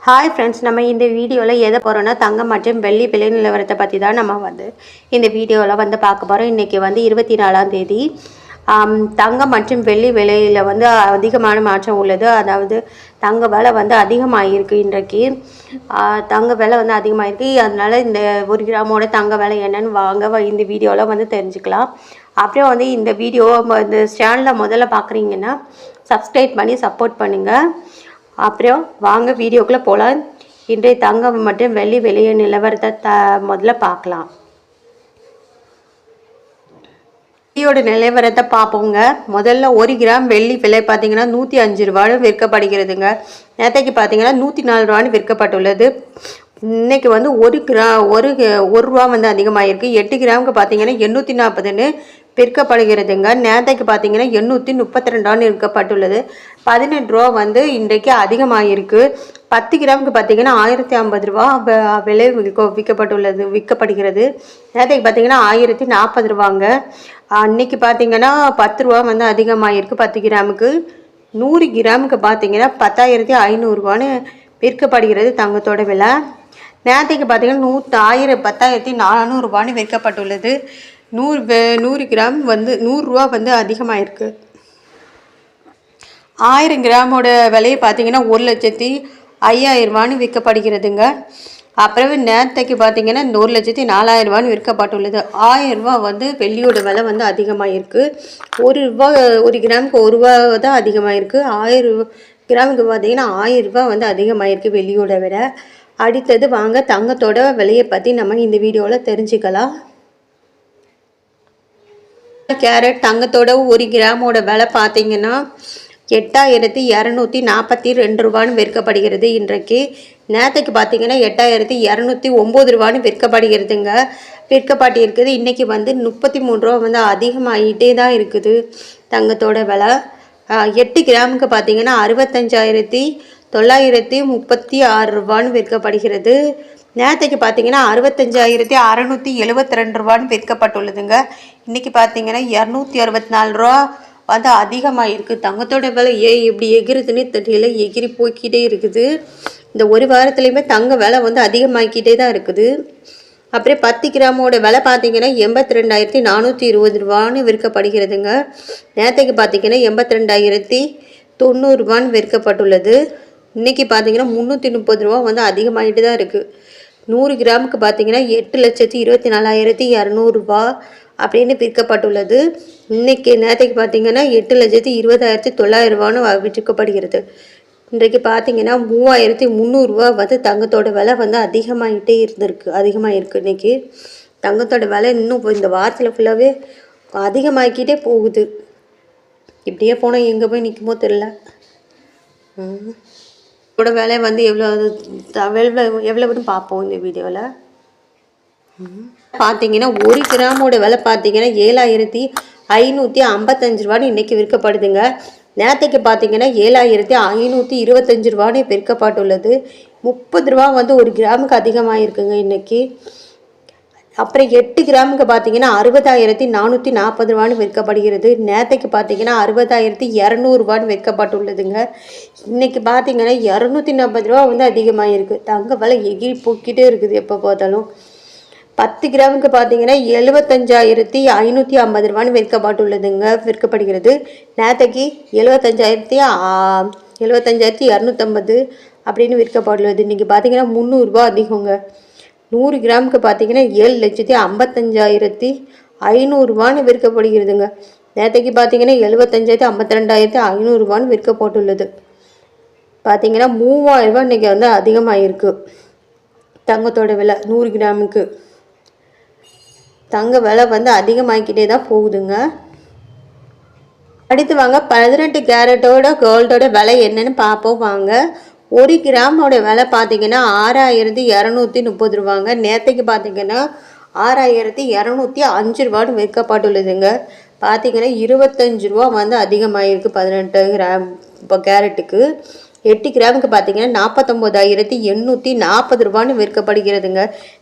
Hi friends, நம்ம இந்த வீடியோவில் எதை போகிறோன்னா தங்கம் மற்றும் வெள்ளி விலை நிலவரத்தை பற்றி தான் நம்ம இந்த வீடியோவில் பார்க்க போகிறோம். இன்றைக்கி 24ஆம் தேதி. தங்கம் மற்றும் வெள்ளி விலையில் அதிகமான மாற்றம் உள்ளது. அதாவது தங்க விலை அதிகமாகிருக்கு. இன்றைக்கு தங்க விலை அதிகமாகிருக்கு. அதனால் இந்த 1 கிராமோட தங்க விலை என்னன்னு வாங்க இந்த வீடியோவில் தெரிஞ்சுக்கலாம். அப்புறம் இந்த வீடியோ இந்த சேனலில் முதல்ல பார்க்குறீங்கன்னா சப்ஸ்கிரைப் பண்ணி சப்போர்ட் பண்ணுங்கள். அப்புறம் வாங்க வீடியோக்குள்ளே போகலாம். இன்றைய தங்கம் மற்றும் வெள்ளி விலை நிலவரத்தை முதல்ல பார்க்கலாம். வெள்ளியோட நிலவரத்தை பார்ப்போங்க. முதல்ல 1 கிராம் வெள்ளி விலை பார்த்தீங்கன்னா 105 ரூபான்னு விற்கப்படுகிறதுங்க. நேற்றைக்கு பார்த்தீங்கன்னா 104 ரூபான்னு விற்கப்பட்டுள்ளது. இன்றைக்கி 1 ரூபா அதிகமாகிருக்கு. 8 கிராமுக்கு பார்த்தீங்கன்னா 840ன்னு விற்கப்படுகிறதுங்க. நேற்றைக்கு பார்த்தீங்கன்னா 832 விற்கப்பட்டுள்ளது. 18 ரூபா இன்றைக்கு அதிகமாகிருக்கு. 10 கிராமுக்கு பார்த்தீங்கன்னா 1050 ரூபா விலை விற்கப்படுகிறது. நேற்றைக்கு பார்த்தீங்கன்னா 1040 ரூபாங்க. அன்றைக்கி பார்த்தீங்கன்னா 10 ரூபா அதிகமாகிருக்கு 10 கிராமுக்கு. 100 கிராமுக்கு பார்த்தீங்கன்னா 10,500 ரூபான்னு விற்கப்படுகிறது தங்கத்தோட விலை. நேற்றைக்கு பார்த்தீங்கன்னா 10,400 ரூபான்னு விற்கப்பட்டுள்ளது. 100 கிராம் 100 ரூபா அதிகமாகிருக்கு. 1000 கிராமோட விலையை பார்த்தீங்கன்னா 1,05,000 ரூபான்னு விற்கப்படுகிறதுங்க. அப்புறம் நேற்றைக்கு பார்த்தீங்கன்னா 1,04,000 ரூபான்னு விற்கப்பட்டுள்ளது. 1000 ரூபா வெள்ளியோட விலை அதிகமாகிருக்கு. 1 கிராமுக்கு 1 ரூபா தான் அதிகமாகிருக்கு. 1000 கிராமுக்கு பார்த்தீங்கன்னா 1000 ரூபா அதிகமாகிருக்கு வெள்ளியோட விலை. அடுத்தது வாங்க தங்கத்தோட விலையை பற்றி நம்ம இந்த வீடியோவில் தெரிஞ்சுக்கலாம். கேரட் தங்கத்தோட 1 கிராமோட விலை பார்த்தீங்கன்னா 8,242 ரூபான்னு விற்கப்படுகிறது இன்றைக்கு. நேற்றுக்கு பார்த்தீங்கன்னா 8,209 ரூபான்னு விற்கப்படுகிறதுங்க. விற்கப்பட்டிருக்குது. இன்றைக்கி 33 ரூபா அதிகமாகிட்டே தான் இருக்குது தங்கத்தோட விலை. 8 கிராமுக்கு பார்த்தீங்கன்னா 65,936 ரூபான்னு விற்கப்படுகிறது. நேற்றைக்கு பார்த்தீங்கன்னா 65,672 ரூபான்னு விற்கப்பட்டுள்ளதுங்க. இன்றைக்கி பார்த்தீங்கன்னா 264 ரூபா அதிகமாகிருக்கு. தங்கத்தோட விலை இப்படி எகிருதுன்னு தெரியல, எகிரி போய்கிட்டே இருக்குது. இந்த ஒரு வாரத்துலேயுமே தங்க விலை அதிகமாகிக்கிட்டே தான் இருக்குது. அப்புறம் 10 கிராமோட விலை பார்த்தீங்கன்னா 82,420 ரூபான்னு விற்கப்படுகிறதுங்க. நேற்றைக்கு பார்த்தீங்கன்னா 82,090 ரூபான்னு விற்கப்பட்டுள்ளது. இன்றைக்கி பார்த்தீங்கன்னா 330 ரூபா அதிகமாகிட்டு தான் இருக்குது. 100 கிராமுக்கு பார்த்தீங்கன்னா 8,24,200 ரூபா அப்படின்னு விற்கப்பட்டுள்ளது. நேற்றைக்கு பார்த்தீங்கன்னா 8,20,900 ரூபான்னு விற்கப்படுகிறது. இன்றைக்கு பார்த்தீங்கன்னா 3,300 ரூபா தங்கத்தோட விலை அதிகமாகிருக்கு. இன்றைக்கி தங்கத்தோட விலை இன்னும் இந்த வாரத்தில் ஃபுல்லாகவே அதிகமாகிக்கிட்டே போகுது. இப்படியே போனால் எங்கே போய் நிற்குமோ தெரில. இதோட விலை எவ்வளோன்னு பார்ப்போம் இந்த வீடியோவில். பார்த்தீங்கன்னா 1 கிராமோட விலை பார்த்தீங்கன்னா 7,555 ரூபான்னு இன்றைக்கி விற்கப்படுதுங்க. நேற்றைக்கு பார்த்தீங்கன்னா 7,525 ரூபான்னு விற்கப்பட்டுள்ளது. 30 ரூபா 1 கிராமுக்கு அதிகமாகிருக்குங்க இன்றைக்கி. அப்புறம் 8 கிராமுக்கு பார்த்தீங்கன்னா 60,440 ரூபான்னு விற்கப்படுகிறது. நேற்றைக்கு பார்த்தீங்கன்னா 60,200 ரூபான்னு விற்கப்பட்டுள்ளதுங்க. இன்றைக்கி பார்த்தீங்கன்னா 240 ரூபா அதிகமாகிருக்கு. தங்க விலை எகிரி போக்கிட்டே இருக்குது எப்போ பார்த்தாலும். 10 கிராமுக்கு பார்த்தீங்கன்னா 75,550 ரூபான்னு விற்கப்படுகிறது. நேற்றைக்கு 75,250 அப்படின்னு விற்கப்பட்டுள்ளது. இன்றைக்கி பார்த்தீங்கன்னா 300 ரூபா அதிகங்க. 100 கிராமுக்கு பார்த்தீங்கன்னா 7,55,500 ரூபான்னு விற்கப்படுகிறதுங்க. நேற்றைக்கு பார்த்தீங்கன்னா 75,52,500 ரூபான்னு விற்கப்பட்டுள்ளது. பார்த்தீங்கன்னா 3,000 ரூபா இன்றைக்கி அதிகமாகிருக்கு தங்கத்தோட விலை. 100 கிராமுக்கு தங்க விலை அதிகமாகிக்கிட்டே தான் போகுதுங்க. அடுத்து வாங்க 18 கேரட்டோட கோல்டோட விலை என்னன்னு பார்ப்போம் வாங்க. 1 கிராமோட விலை பார்த்தீங்கன்னா 6,230 ரூபாங்க. நேற்றைக்கு பார்த்தீங்கன்னா 6,205 ரூபான்னு விற்கப்பட்டுள்ளதுங்க. பார்த்தீங்கன்னா 25 ரூபா அதிகமாகிருக்கு 18 கிராம் கேரட்டுக்கு. 8 கிராமுக்கு பார்த்தீங்கன்னா 49,840 ரூபான்னு விற்கப்படுகிறதுங்க.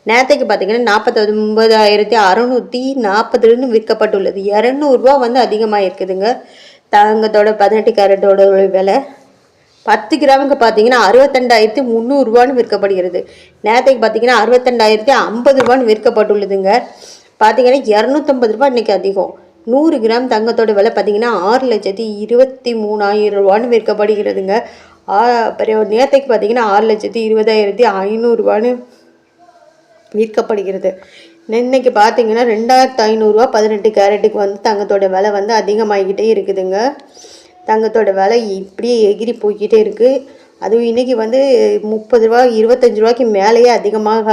நேற்றைக்கு பார்த்தீங்கன்னா 49,640 விற்கப்பட்டுள்ளது. 200 ரூபா அதிகமாக இருக்குதுங்க தங்கத்தோட 18 கேரட்டோட விலை. 10 கிராமுக்கு பார்த்தீங்கன்னா 62,300 விற்கப்படுகிறது. நேரத்துக்கு பார்த்தீங்கன்னா 62,050 விற்கப்பட்டுள்ளதுங்க. பார்த்தீங்கன்னா 250 ரூபா இன்றைக்கி அதிகம். 100 கிராம் தங்கத்தோட விலை பார்த்தீங்கன்னா 6,23,000 விற்கப்படுகிறதுங்க. அப்புறம் நேரத்துக்கு பார்த்தீங்கன்னா 6,20,500 விற்கப்படுகிறது. இன்னைக்கு பார்த்தீங்கன்னா 2,500 18 கேரட்டுக்கு வந்து தங்கத்தோட விலை வந்து அதிகமாகிக்கிட்டே இருக்குதுங்க. தங்கத்தோட விலை இப்படியே எகிரி போய்கிட்டே இருக்குது. அதுவும் இன்றைக்கி வந்து 30 ரூபா 25 ரூபாய்க்கு மேலேயே அதிகமாக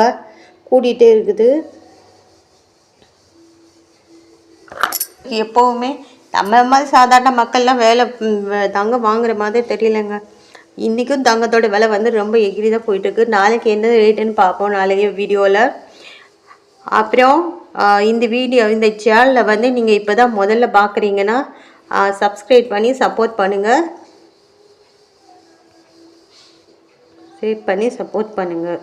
கூடிகிட்டே இருக்குது. எப்போவுமே நம்ம மாதிரி சாதாரண மக்கள்லாம் தங்கம் வாங்குற மாதிரி தெரியலைங்க. இன்றைக்கும் தங்கத்தோட விலை வந்து ரொம்ப எகிரி தான் போயிட்டுருக்கு. நாளைக்கு என்ன ரேட்டுன்னு பார்ப்போம் நாளைக்கு வீடியோவில். அப்புறம் இந்த சேனலில் வந்து நீங்கள் இப்போ தான் முதல்ல பார்க்குறீங்கன்னா சப்ஸ்கிரைப் பண்ணி சப்போர்ட் பண்ணுங்கள், ஷேர் பண்ணி சப்போர்ட் பண்ணுங்கள்.